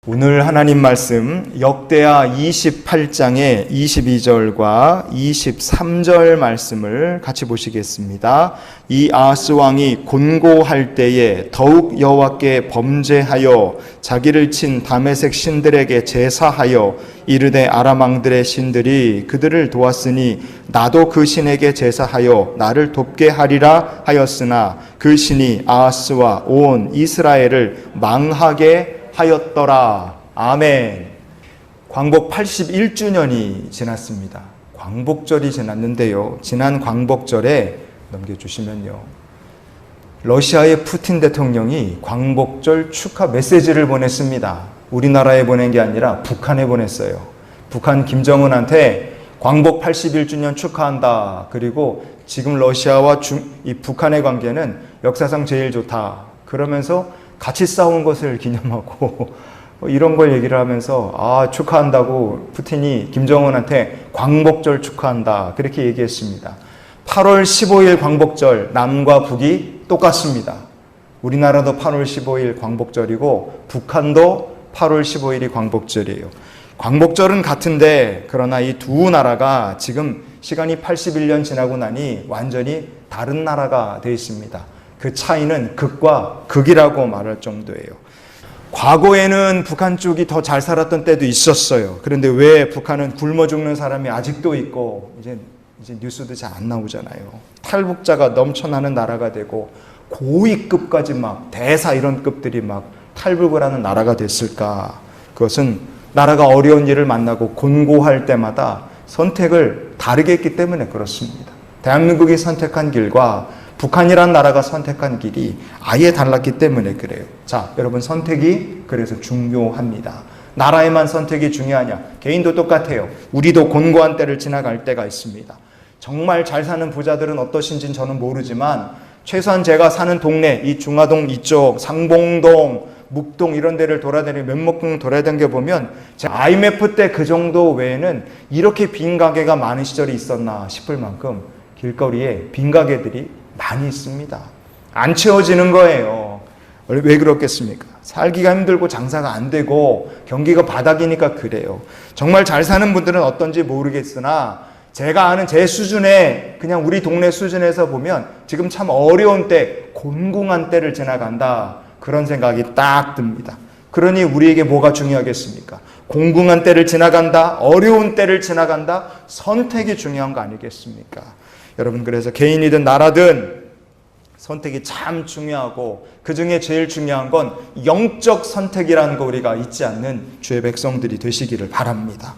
오늘 하나님 말씀 역대하 28장의 22절과 23절 말씀을 같이 보시겠습니다. 이 아하스 왕이 곤고할 때에 더욱 여호와께 범죄하여 자기를 친 다메섹 신들에게 제사하여 이르되 아람 왕들의 신들이 그들을 도왔으니 나도 그 신에게 제사하여 나를 돕게 하리라 하였으나 그 신이 아하스와 온 이스라엘을 망하게 하였더라. 아멘. 광복 81주년이 지났습니다. 광복절이 지났는데요. 지난 광복절에 넘겨주시면요. 러시아의 푸틴 대통령이 광복절 축하 메시지를 보냈습니다. 우리나라에 보낸 게 아니라 북한에 보냈어요. 북한 김정은한테 광복 81주년 축하한다. 그리고 지금 러시아와 이 북한의 관계는 역사상 제일 좋다. 그러면서 같이 싸운 것을 기념하고 이런 걸 얘기를 하면서 축하한다고 푸틴이 김정은한테 광복절 축하한다 그렇게 얘기했습니다. 8월 15일 광복절 남과 북이 똑같습니다. 우리나라도 8월 15일 광복절이고 북한도 8월 15일이 광복절이에요. 광복절은 같은데 그러나 이 두 나라가 지금 시간이 81년 지나고 나니 완전히 다른 나라가 되어 있습니다. 그 차이는 극과 극이라고 말할 정도예요. 과거에는 북한 쪽이 더 잘 살았던 때도 있었어요. 그런데 왜 북한은 굶어 죽는 사람이 아직도 있고 이제 뉴스도 잘 안 나오잖아요. 탈북자가 넘쳐나는 나라가 되고 고위급까지 막 대사 이런 급들이 막 탈북을 하는 나라가 됐을까? 그것은 나라가 어려운 일을 만나고 곤고할 때마다 선택을 다르게 했기 때문에 그렇습니다. 대한민국이 선택한 길과 북한이란 나라가 선택한 길이 아예 달랐기 때문에 그래요. 자, 여러분 선택이 그래서 중요합니다. 나라에만 선택이 중요하냐? 개인도 똑같아요. 우리도 곤고한 때를 지나갈 때가 있습니다. 정말 잘 사는 부자들은 어떠신지는 저는 모르지만 최소한 제가 사는 동네, 이 중화동 이쪽, 상봉동, 묵동 이런 데를 돌아다니고 면목동 돌아다녀 보면 IMF 때 그 정도 외에는 이렇게 빈 가게가 많은 시절이 있었나 싶을 만큼 길거리에 빈 가게들이 많이 있습니다. 안 채워지는 거예요. 왜 그렇겠습니까? 살기가 힘들고 장사가 안 되고 경기가 바닥이니까 그래요. 정말 잘 사는 분들은 어떤지 모르겠으나 제가 아는 제 수준에 그냥 우리 동네 수준에서 보면 지금 참 어려운 때, 곤궁한 때를 지나간다. 그런 생각이 딱 듭니다. 그러니 우리에게 뭐가 중요하겠습니까? 공궁한 때를 지나간다. 어려운 때를 지나간다. 선택이 중요한 거 아니겠습니까? 여러분 그래서 개인이든 나라든 선택이 참 중요하고 그 중에 제일 중요한 건 영적 선택이라는 거 우리가 잊지 않는 주의 백성들이 되시기를 바랍니다.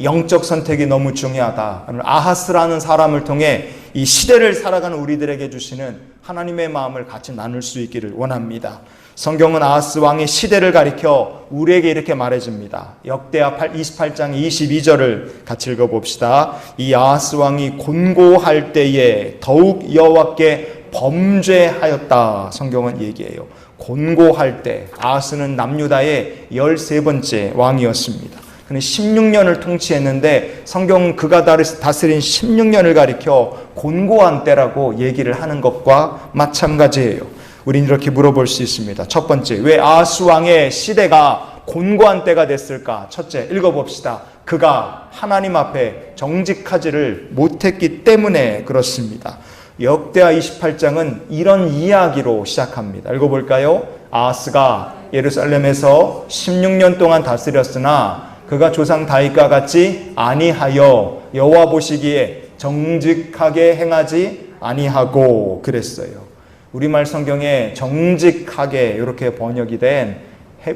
영적 선택이 너무 중요하다. 아하스라는 사람을 통해 이 시대를 살아가는 우리들에게 주시는 하나님의 마음을 같이 나눌 수 있기를 원합니다. 성경은 아하스 왕의 시대를 가리켜 우리에게 이렇게 말해줍니다. 역대하 28장 22절을 같이 읽어봅시다. 이 아하스 왕이 곤고할 때에 더욱 여호와께 범죄하였다. 성경은 얘기해요. 곤고할 때 아하스는 남유다의 13번째 왕이었습니다. 그는 16년을 통치했는데 성경은 그가 다스린 16년을 가리켜 곤고한 때라고 얘기를 하는 것과 마찬가지예요. 우린 이렇게 물어볼 수 있습니다. 첫 번째, 왜 아하스 왕의 시대가 곤고한 때가 됐을까? 첫째, 읽어봅시다. 그가 하나님 앞에 정직하지를 못했기 때문에 그렇습니다. 역대하 28장은 이런 이야기로 시작합니다. 읽어볼까요? 아하스가 예루살렘에서 16년 동안 다스렸으나 그가 조상 다윗과 같이 아니하여 여호와 보시기에 정직하게 행하지 아니하고 그랬어요. 우리말 성경에 정직하게 이렇게 번역이 된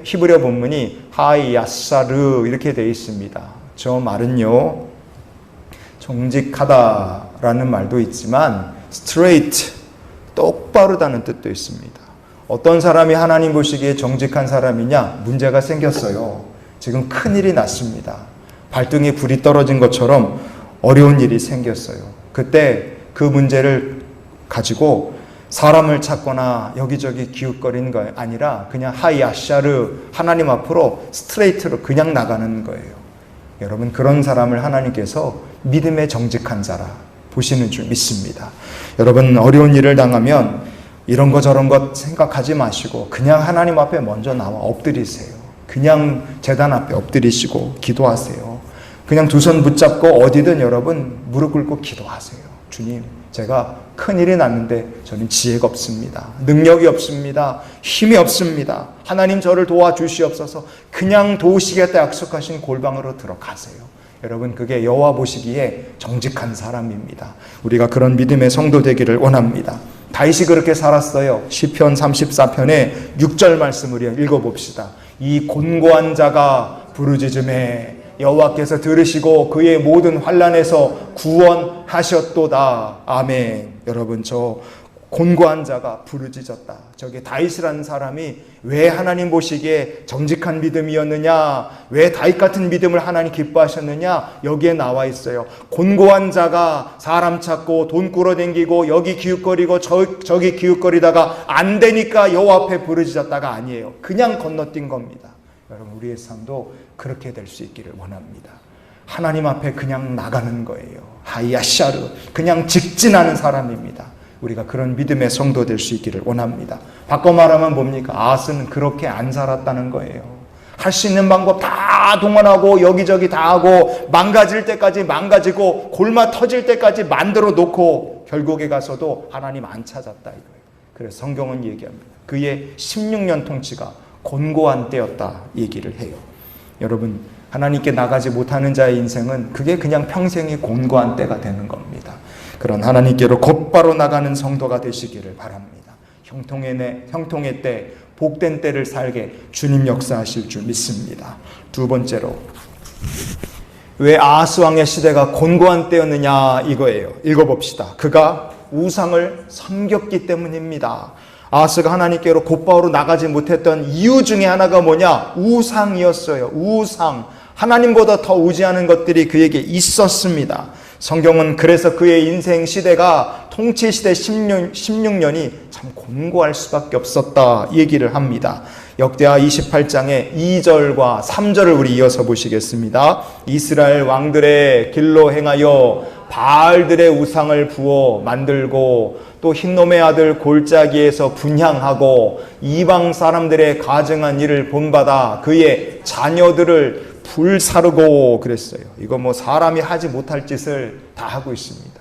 히브리어 본문이 하이야사르 이렇게 되어 있습니다. 저 말은요, 정직하다라는 말도 있지만 straight, 똑바르다는 뜻도 있습니다. 어떤 사람이 하나님 보시기에 정직한 사람이냐? 문제가 생겼어요. 지금 큰일이 났습니다. 발등에 불이 떨어진 것처럼 어려운 일이 생겼어요. 그때 그 문제를 가지고 사람을 찾거나 여기저기 기웃거리는 거 아니라 그냥 하이아샤르 하나님 앞으로 스트레이트로 그냥 나가는 거예요. 여러분 그런 사람을 하나님께서 믿음의 정직한 자라 보시는 줄 믿습니다. 여러분 어려운 일을 당하면 이런 거 저런 것 생각하지 마시고 그냥 하나님 앞에 먼저 나와 엎드리세요. 그냥 제단 앞에 엎드리시고 기도하세요. 그냥 두 손 붙잡고 어디든 여러분 무릎 꿇고 기도하세요. 주님, 제가 큰일이 났는데 저는 지혜가 없습니다. 능력이 없습니다. 힘이 없습니다. 하나님 저를 도와주시옵소서. 그냥 도우시겠다 약속하신 골방으로 들어가세요. 여러분, 그게 여호와 보시기에 정직한 사람입니다. 우리가 그런 믿음의 성도 되기를 원합니다. 다윗이 그렇게 살았어요. 시편 34편의 6절 말씀을 읽어봅시다. 이 곤고한 자가 부르짖음에 여호와께서 들으시고 그의 모든 환난에서 구원하셨도다. 아멘. 여러분, 저 곤고한 자가 부르짖었다. 저게 다윗이라는 사람이 왜 하나님 보시기에 정직한 믿음이었느냐, 왜 다윗 같은 믿음을 하나님 기뻐하셨느냐, 여기에 나와 있어요. 곤고한 자가 사람 찾고 돈 끌어당기고 여기 기웃거리고 저기 기웃거리다가 안 되니까 여호와 앞에 부르짖었다가 아니에요. 그냥 건너뛴 겁니다. 여러분, 우리의 삶도 그렇게 될 수 있기를 원합니다. 하나님 앞에 그냥 나가는 거예요. 하이야샤르, 그냥 직진하는 사람입니다. 우리가 그런 믿음의 성도 될 수 있기를 원합니다. 바꿔 말하면 뭡니까? 아하스는 그렇게 안 살았다는 거예요. 할 수 있는 방법 다 동원하고 여기저기 다 하고 망가질 때까지 망가지고 골마 터질 때까지 만들어 놓고 결국에 가서도 하나님 안 찾았다 이거예요. 그래서 성경은 얘기합니다. 그의 16년 통치가 곤고한 때였다 얘기를 해요. 여러분, 하나님께 나가지 못하는 자의 인생은 그게 그냥 평생의 곤고한 때가 되는 겁니다. 그런 하나님께로 곧바로 나가는 성도가 되시기를 바랍니다. 형통의 때, 복된 때를 살게 주님 역사하실 줄 믿습니다. 두 번째로, 왜 아하스 왕의 시대가 곤고한 때였느냐 이거예요. 읽어봅시다. 그가 우상을 섬겼기 때문입니다. 아하스가 하나님께로 곧바로 나가지 못했던 이유 중에 하나가 뭐냐? 우상이었어요. 우상. 하나님보다 더 우지하는 것들이 그에게 있었습니다. 성경은 그래서 그의 인생 시대가 통치 시대 16년이 참 곤고할 수밖에 없었다 얘기를 합니다. 역대하 28장의 2절과 3절을 우리 이어서 보시겠습니다. 이스라엘 왕들의 길로 행하여 바알들의 우상을 부어 만들고 또 흰놈의 아들 골짜기에서 분향하고 이방 사람들의 가증한 일을 본받아 그의 자녀들을 불사르고 그랬어요. 이거 뭐 사람이 하지 못할 짓을 다 하고 있습니다.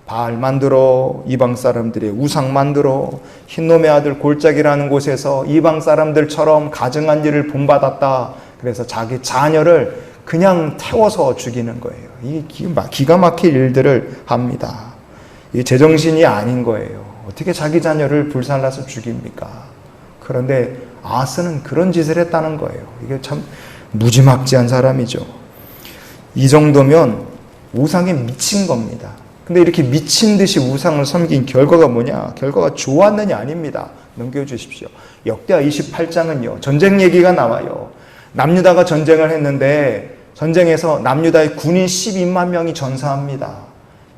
바알 만들어, 이방 사람들의 우상 만들어, 흰놈의 아들 골짜기라는 곳에서 이방 사람들처럼 가증한 일을 본받았다. 그래서 자기 자녀를 그냥 태워서 죽이는 거예요. 이 기가 막힐 일들을 합니다. 이 제정신이 아닌 거예요. 어떻게 자기 자녀를 불살라서 죽입니까? 그런데 아하스는 그런 짓을 했다는 거예요. 이게 참 무지막지한 사람이죠. 이 정도면 우상에 미친 겁니다. 근데 이렇게 미친 듯이 우상을 섬긴 결과가 뭐냐? 결과가 좋았느냐? 아닙니다. 넘겨주십시오. 역대하 28장은요, 전쟁 얘기가 나와요. 남유다가 전쟁을 했는데 전쟁에서 남유다의 군인 12만 명이 전사합니다.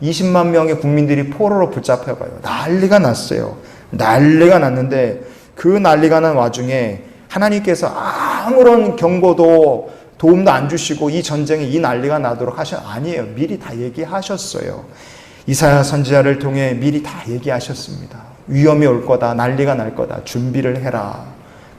20만 명의 국민들이 포로로 붙잡혀가요. 난리가 났어요. 난리가 났는데 그 난리가 난 와중에 하나님께서 아무런 경고도 도움도 안 주시고 이 전쟁에 이 난리가 나도록 아니에요. 미리 다 얘기하셨어요. 이사야 선지자를 통해 미리 다 얘기하셨습니다. 위험이 올 거다. 난리가 날 거다. 준비를 해라.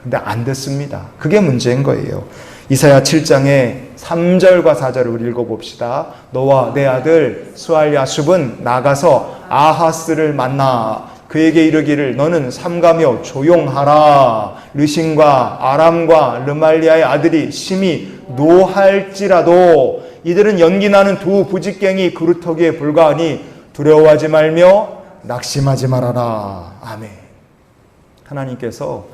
근데 안 됐습니다. 그게 문제인 거예요. 이사야 7장의 3절과 4절을 우리 읽어봅시다. 너와 내 아들 스알야숲은 나가서 아하스를 만나 그에게 이르기를 너는 삼가며 조용하라. 르신과 아람과 르말리아의 아들이 심히 노할지라도 이들은 연기나는 두 부직갱이 그루터기에 불과하니 두려워하지 말며 낙심하지 말아라. 아멘. 하나님께서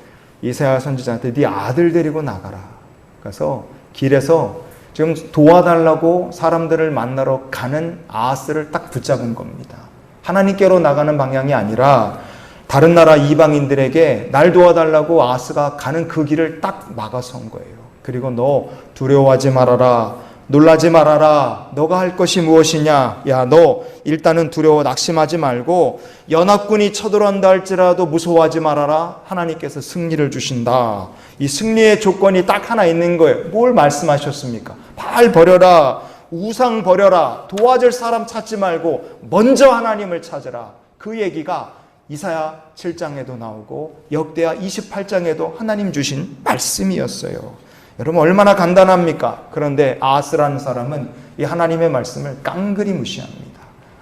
이사야 선지자한테 네 아들 데리고 나가라. 그래서 길에서 지금 도와달라고 사람들을 만나러 가는 아하스를 딱 붙잡은 겁니다. 하나님께로 나가는 방향이 아니라 다른 나라 이방인들에게 날 도와달라고 아하스가 가는 그 길을 딱 막아선 거예요. 그리고 너 두려워하지 말아라. 놀라지 말아라. 너가 할 것이 무엇이냐? 야, 너 일단은 두려워 낙심하지 말고 연합군이 쳐들어온다 할지라도 무서워하지 말아라. 하나님께서 승리를 주신다. 이 승리의 조건이 딱 하나 있는 거예요. 뭘 말씀하셨습니까? 바알 버려라. 우상 버려라. 도와줄 사람 찾지 말고 먼저 하나님을 찾으라. 그 얘기가 이사야 7장에도 나오고 역대하 28장에도 하나님 주신 말씀이었어요. 여러분 얼마나 간단합니까? 그런데 아하스라는 사람은 이 하나님의 말씀을 깡그리 무시합니다.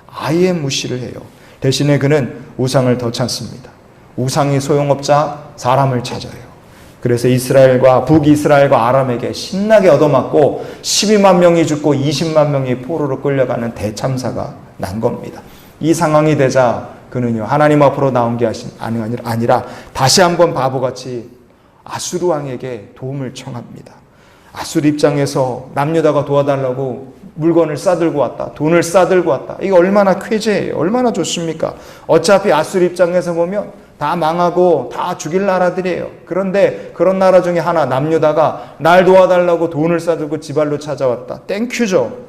아예 무시를 해요. 대신에 그는 우상을 더 찾습니다. 우상이 소용없자 사람을 찾아요. 그래서 이스라엘과 북이스라엘과 아람에게 신나게 얻어맞고 12만 명이 죽고 20만 명이 포로로 끌려가는 대참사가 난 겁니다. 이 상황이 되자 그는요 하나님 앞으로 나온 게 아니라 다시 한번 바보같이 아수르 왕에게 도움을 청합니다. 아수르 입장에서 남유다가 도와달라고 물건을 싸들고 왔다. 돈을 싸들고 왔다. 이게 얼마나 쾌재예요. 얼마나 좋습니까? 어차피 아수르 입장에서 보면 다 망하고 다 죽일 나라들이에요. 그런데 그런 나라 중에 하나 남유다가 날 도와달라고 돈을 싸들고 지발로 찾아왔다. 땡큐죠.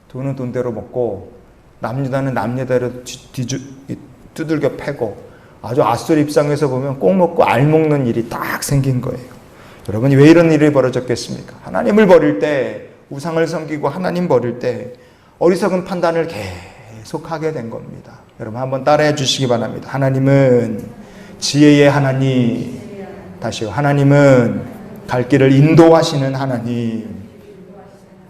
돈은 돈대로 먹고 남유다는 남유다로 두들겨 패고 아주 아수르 입장에서 보면 꼭 먹고 알 먹는 일이 딱 생긴 거예요. 여러분이 왜 이런 일이 벌어졌겠습니까? 하나님을 버릴 때, 우상을 섬기고 하나님 버릴 때 어리석은 판단을 계속하게 된 겁니다. 여러분 한번 따라해 주시기 바랍니다. 하나님은 지혜의 하나님, 다시요. 하나님은 갈 길을 인도하시는 하나님.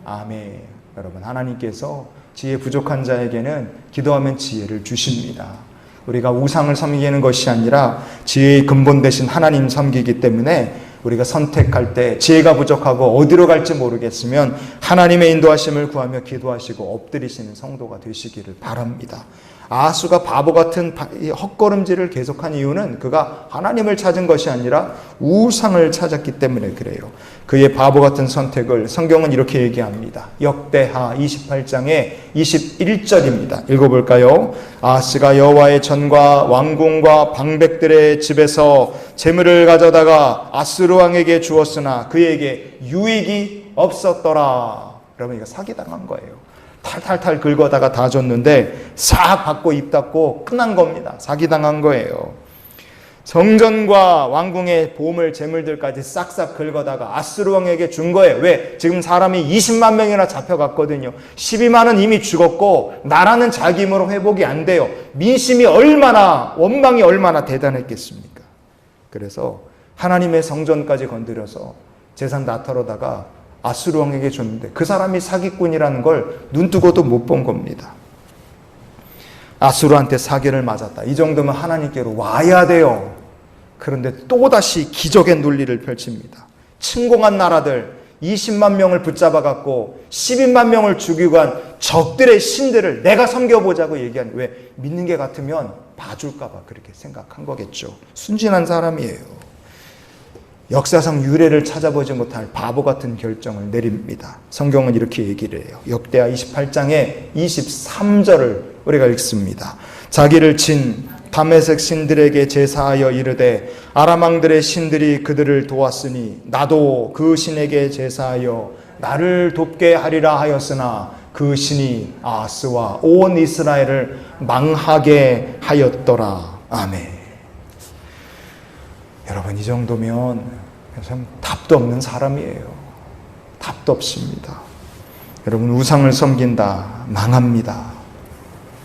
아멘. 여러분 하나님께서 지혜 부족한 자에게는 기도하면 지혜를 주십니다. 우리가 우상을 섬기는 것이 아니라 지혜의 근본 되신 하나님 섬기기 때문에 우리가 선택할 때 지혜가 부족하고 어디로 갈지 모르겠으면 하나님의 인도하심을 구하며 기도하시고 엎드리시는 성도가 되시기를 바랍니다. 아하수가 바보 같은 헛걸음질을 계속한 이유는 그가 하나님을 찾은 것이 아니라 우상을 찾았기 때문에 그래요. 그의 바보 같은 선택을 성경은 이렇게 얘기합니다. 역대하 28장의 21절입니다. 읽어볼까요? 아하스가 여호와의 전과 왕궁과 방백들의 집에서 재물을 가져다가 아수르 왕에게 주었으나 그에게 유익이 없었더라. 여러분 이거 사기당한 거예요. 탈탈탈 긁어다가 다 줬는데 싹 받고 입 닫고 끝난 겁니다. 사기당한 거예요. 성전과 왕궁의 보물 재물들까지 싹싹 긁어다가 아수르 왕에게 준 거예요. 왜? 지금 사람이 20만 명이나 잡혀갔거든요. 12만은 이미 죽었고 나라는 자기 힘으로 회복이 안 돼요. 민심이 얼마나 원망이 얼마나 대단했겠습니까? 그래서 하나님의 성전까지 건드려서 재산 다 털어다가 아수르 왕에게 줬는데 그 사람이 사기꾼이라는 걸 눈뜨고도 못 본 겁니다. 아수르한테 사기를 맞았다. 이 정도면 하나님께로 와야 돼요. 그런데 또다시 기적의 논리를 펼칩니다. 침공한 나라들 20만 명을 붙잡아 갖고 12만 명을 죽이고 한 적들의 신들을 내가 섬겨보자고 얘기하는, 왜? 믿는 게 같으면 봐줄까 봐 그렇게 생각한 거겠죠. 순진한 사람이에요. 역사상 유례를 찾아보지 못할 바보 같은 결정을 내립니다. 성경은 이렇게 얘기를 해요. 역대하 28장의 23절을 우리가 읽습니다. 자기를 친 다메섹 신들에게 제사하여 이르되 아람 왕들의 신들이 그들을 도왔으니 나도 그 신에게 제사하여 나를 돕게 하리라 하였으나 그 신이 아하스와 온 이스라엘을 망하게 하였더라. 아멘. 여러분 이 정도면 참 답도 없는 사람이에요. 답도 없습니다. 여러분 우상을 섬긴다 망합니다.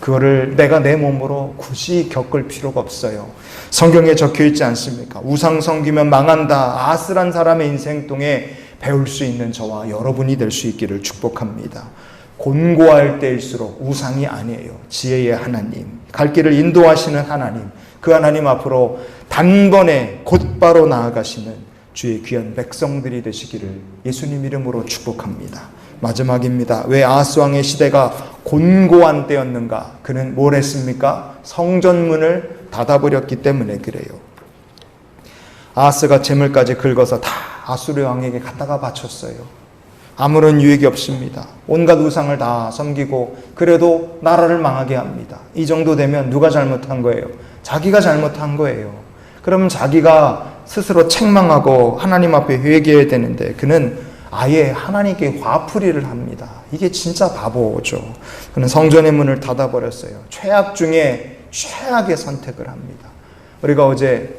그거를 내가 내 몸으로 굳이 겪을 필요가 없어요. 성경에 적혀있지 않습니까? 우상 섬기면 망한다. 아하스란 사람의 인생 통해 배울 수 있는 저와 여러분이 될 수 있기를 축복합니다. 곤고할 때일수록 우상이 아니에요. 지혜의 하나님, 갈 길을 인도하시는 하나님, 그 하나님 앞으로 단번에 곧바로 나아가시는 주의 귀한 백성들이 되시기를 예수님 이름으로 축복합니다. 마지막입니다. 왜 아하스 왕의 시대가 곤고한 때였는가? 그는 뭘 했습니까? 성전문을 닫아버렸기 때문에 그래요. 아하스가 재물까지 긁어서 다 아수르 왕에게 갖다가 바쳤어요. 아무런 유익이 없습니다. 온갖 우상을 다 섬기고 그래도 나라를 망하게 합니다. 이 정도 되면 누가 잘못한 거예요? 자기가 잘못한 거예요. 그러면 자기가 스스로 책망하고 하나님 앞에 회개해야 되는데 그는 아예 하나님께 화풀이를 합니다. 이게 진짜 바보죠. 그는 성전의 문을 닫아버렸어요. 최악 중에 최악의 선택을 합니다. 우리가 어제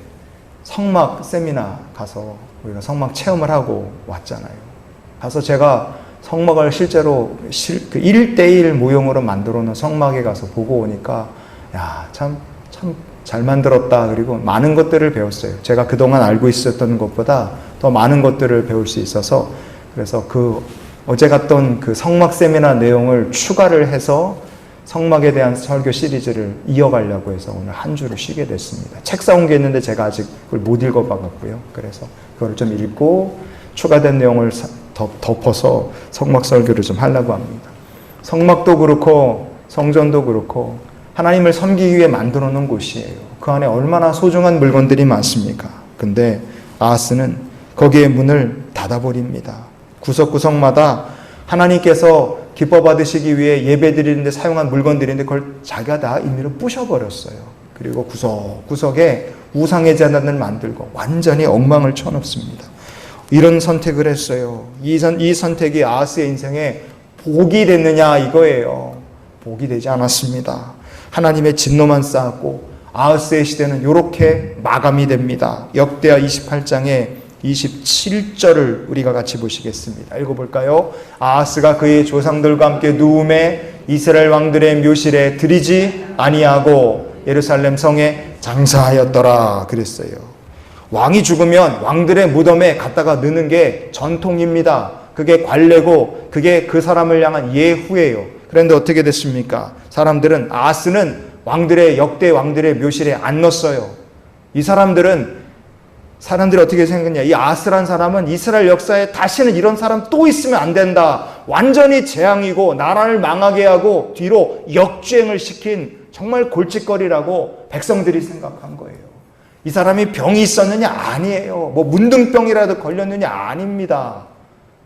성막 세미나 가서 우리가 성막 체험을 하고 왔잖아요. 가서 제가 성막을 실제로 1대1 모형으로 만들어 놓은 성막에 가서 보고 오니까 야, 참 잘 만들었다. 그리고 많은 것들을 배웠어요. 제가 그동안 알고 있었던 것보다 더 많은 것들을 배울 수 있어서 그래서 어제 갔던 그 성막 세미나 내용을 추가를 해서 성막에 대한 설교 시리즈를 이어가려고 해서 오늘 한 주를 쉬게 됐습니다. 책 사온 게 있는데 제가 아직 그걸 못 읽어봐갖고요. 그래서 그걸 좀 읽고 추가된 내용을 덮어서 성막 설교를 좀 하려고 합니다. 성막도 그렇고 성전도 그렇고 하나님을 섬기기 위해 만들어 놓은 곳이에요. 그 안에 얼마나 소중한 물건들이 많습니까? 근데 아하스는 거기에 문을 닫아버립니다. 구석구석마다 하나님께서 기뻐 받으시기 위해 예배 드리는데 사용한 물건들인데 그걸 자기가 다 임의로 부셔버렸어요. 그리고 구석구석에 우상의 제단을 만들고 완전히 엉망을 쳐놓습니다. 이런 선택을 했어요. 이 선택이 아하스의 인생에 복이 됐느냐 이거예요. 복이 되지 않았습니다. 하나님의 진노만 쌓았고 아하스의 시대는 이렇게 마감이 됩니다. 역대하 28장에 27절을 우리가 같이 보시겠습니다. 읽어볼까요? 아하스가 그의 조상들과 함께 누움에 이스라엘 왕들의 묘실에 들이지 아니하고 예루살렘 성에 장사하였더라 그랬어요. 왕이 죽으면 왕들의 무덤에 갖다가 넣는 게 전통입니다. 그게 관례고 그게 그 사람을 향한 예후예요. 그런데 어떻게 됐습니까? 사람들은 아하스는 역대 왕들의 묘실에 안 넣었어요. 이 사람들이 어떻게 생각했냐? 이 아하스란 사람은 이스라엘 역사에 다시는 이런 사람 또 있으면 안 된다. 완전히 재앙이고 나라를 망하게 하고 뒤로 역주행을 시킨 정말 골칫거리라고 백성들이 생각한 거예요. 이 사람이 병이 있었느냐? 아니에요. 문둥병이라도 걸렸느냐? 아닙니다.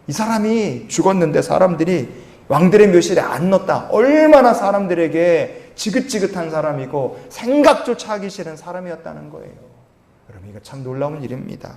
이 사람이 죽었는데 사람들이 왕들의 묘실에 안 넣었다. 얼마나 사람들에게 지긋지긋한 사람이고 생각조차 하기 싫은 사람이었다는 거예요. 여러분 이거 참 놀라운 일입니다.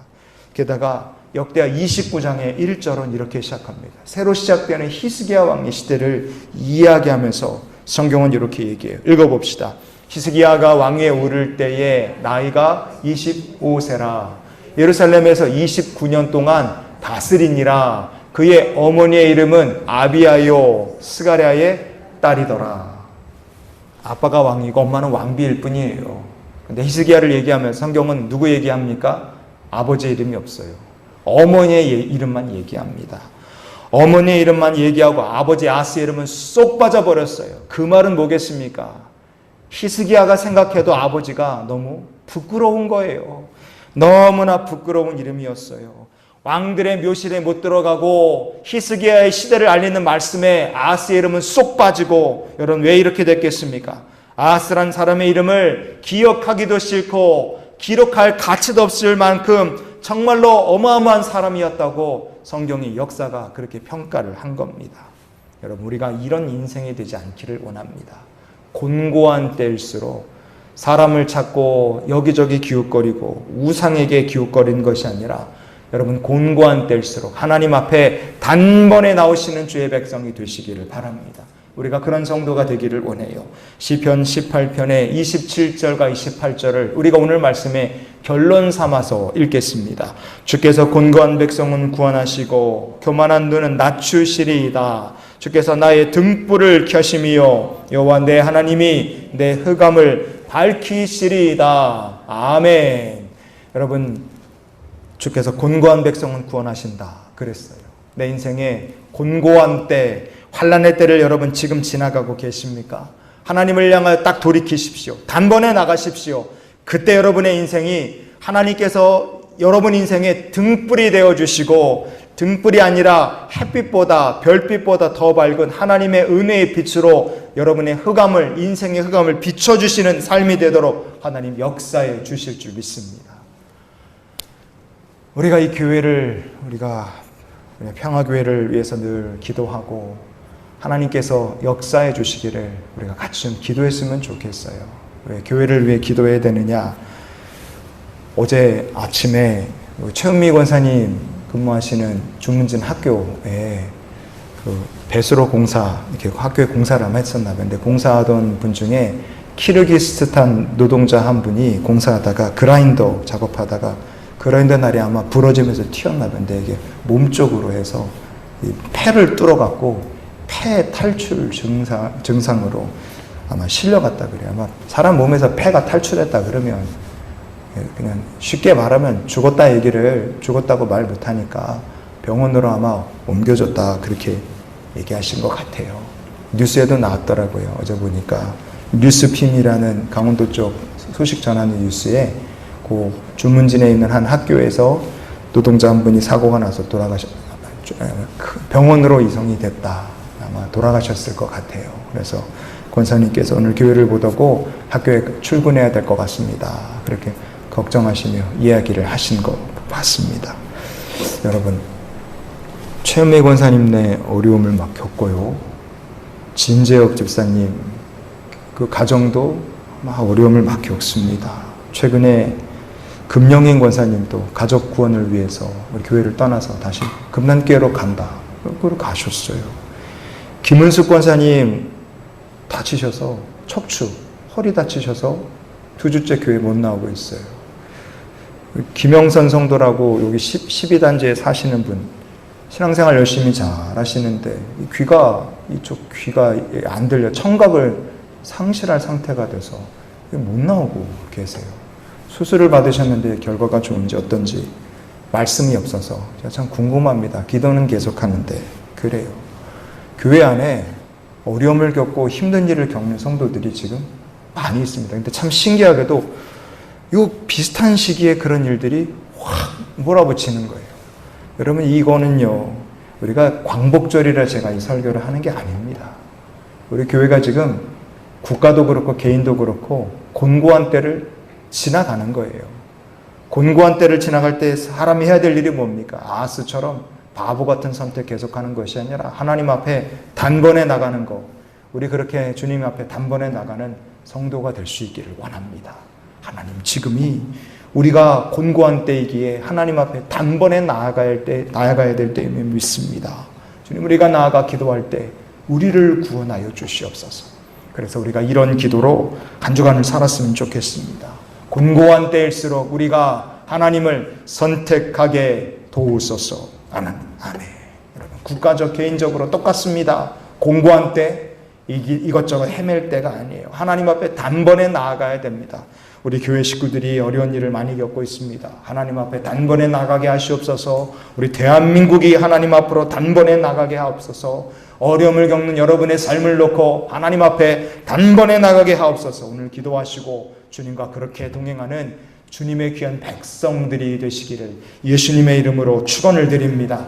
게다가 역대하 29장의 1절은 이렇게 시작합니다. 새로 시작되는 히스기야 왕의 시대를 이야기하면서 성경은 이렇게 얘기해요. 읽어봅시다. 히스기야가 왕위에 오를 때에 나이가 25세라 예루살렘에서 29년 동안 다스리니라. 그의 어머니의 이름은 아비야요 스가랴의 딸이더라. 아빠가 왕이고 엄마는 왕비일 뿐이에요. 근데 히스기야를 얘기하면 성경은 누구 얘기합니까? 아버지의 이름이 없어요. 어머니의 이름만 얘기합니다. 어머니의 이름만 얘기하고 아버지 아하스의 이름은 쏙 빠져버렸어요. 그 말은 뭐겠습니까? 히스기야가 생각해도 아버지가 너무 부끄러운 거예요. 너무나 부끄러운 이름이었어요. 왕들의 묘실에 못 들어가고 히스기야의 시대를 알리는 말씀에 아하스의 이름은 쏙 빠지고 여러분 왜 이렇게 됐겠습니까? 아하스란 사람의 이름을 기억하기도 싫고 기록할 가치도 없을 만큼 정말로 어마어마한 사람이었다고 성경이 역사가 그렇게 평가를 한 겁니다. 여러분 우리가 이런 인생이 되지 않기를 원합니다. 곤고한 때일수록 사람을 찾고 여기저기 기웃거리고 우상에게 기웃거리는 것이 아니라 여러분 곤고한 때일수록 하나님 앞에 단번에 나오시는 주의 백성이 되시기를 바랍니다. 우리가 그런 성도가 되기를 원해요. 시편 18편의 27절과 28절을 우리가 오늘 말씀에 결론 삼아서 읽겠습니다. 주께서 곤고한 백성은 구원하시고 교만한 눈은 낮추시리이다. 주께서 나의 등불을 켜심이요 여호와 내 하나님이 내 흑암을 밝히시리이다. 아멘. 여러분 주께서 곤고한 백성은 구원하신다 그랬어요. 내 인생에 곤고한 때 환난의 때를 여러분 지금 지나가고 계십니까? 하나님을 향하여 딱 돌이키십시오. 단번에 나가십시오. 그때 여러분의 인생이 하나님께서 여러분 인생의 등불이 되어주시고 등불이 아니라 햇빛보다 별빛보다 더 밝은 하나님의 은혜의 빛으로 여러분의 흑암을 인생의 흑암을 비춰주시는 삶이 되도록 하나님 역사해 주실 줄 믿습니다. 우리가 이 교회를 우리가 평화교회를 위해서 늘 기도하고 하나님께서 역사해 주시기를 우리가 같이 좀 기도했으면 좋겠어요. 왜 교회를 위해 기도해야 되느냐? 어제 아침에 최은미 권사님 근무하시는 중문진 학교에 그 배수로 공사 이렇게 학교에 공사를 아마 했었나 봐요. 근데 공사하던 분 중에 키르기스스탄 노동자 한 분이 공사하다가 그라인더 작업하다가 그라인더 날이 아마 부러지면서 튀었나 봐요. 근데 이게 몸쪽으로 해서 이 폐를 뚫어갖고 폐 탈출 증상으로 아마 실려갔다 그래요. 아마 사람 몸에서 폐가 탈출했다 그러면 그냥 쉽게 말하면 죽었다고 말 못하니까 병원으로 아마 옮겨줬다 그렇게 얘기하신 것 같아요. 뉴스에도 나왔더라고요. 어제 보니까 뉴스핌이라는 강원도 쪽 소식 전하는 뉴스에 그 주문진에 있는 한 학교에서 노동자 한 분이 사고가 나서 병원으로 이송이 됐다. 아마 돌아가셨을 것 같아요. 그래서 권사님께서 오늘 교회를 보더고 학교에 출근해야 될 것 같습니다. 그렇게 걱정하시며 이야기를 하신 거 봤습니다. 여러분, 최은미 권사님네 어려움을 막 겪고요. 진재혁 집사님 그 가정도 막 어려움을 막 겪습니다. 최근에 금영인 권사님도 가족 구원을 위해서 우리 교회를 떠나서 다시 금난교회로 간다. 그걸 가셨어요. 김은숙 권사님 다치셔서 척추, 허리 다치셔서 2주째 교회 못 나오고 있어요. 김영선 성도라고 여기 12단지에 사시는 분, 신앙생활 열심히 잘 하시는데 이쪽 귀가 안 들려 청각을 상실할 상태가 돼서 못 나오고 계세요. 수술을 받으셨는데 결과가 좋은지 어떤지 말씀이 없어서 제가 참 궁금합니다. 기도는 계속하는데 그래요. 교회 안에 어려움을 겪고 힘든 일을 겪는 성도들이 지금 많이 있습니다. 근데 참 신기하게도 이 비슷한 시기에 그런 일들이 확 몰아붙이는 거예요. 여러분, 이거는요, 우리가 광복절이라 제가 이 설교를 하는 게 아닙니다. 우리 교회가 지금 국가도 그렇고 개인도 그렇고 곤고한 때를 지나가는 거예요. 곤고한 때를 지나갈 때 사람이 해야 될 일이 뭡니까? 아하스처럼 바보 같은 선택 계속하는 것이 아니라 하나님 앞에 단번에 나가는 것. 우리 그렇게 주님 앞에 단번에 나가는 성도가 될 수 있기를 원합니다. 하나님, 지금이 우리가 곤고한 때이기에 하나님 앞에 단번에 나아가야 될 때임을 믿습니다. 주님, 우리가 나아가 기도할 때 우리를 구원하여 주시옵소서. 그래서 우리가 이런 기도로 한 주간을 살았으면 좋겠습니다. 곤고한 때일수록 우리가 하나님을 선택하게 도우소서. 아멘. 여러분, 국가적, 개인적으로 똑같습니다. 곤고한 때 이것저것 헤맬 때가 아니에요. 하나님 앞에 단번에 나아가야 됩니다. 우리 교회 식구들이 어려운 일을 많이 겪고 있습니다. 하나님 앞에 단번에 나가게 하시옵소서. 우리 대한민국이 하나님 앞으로 단번에 나가게 하옵소서. 어려움을 겪는 여러분의 삶을 놓고 하나님 앞에 단번에 나가게 하옵소서. 오늘 기도하시고 주님과 그렇게 동행하는 주님의 귀한 백성들이 되시기를 예수님의 이름으로 축원을 드립니다.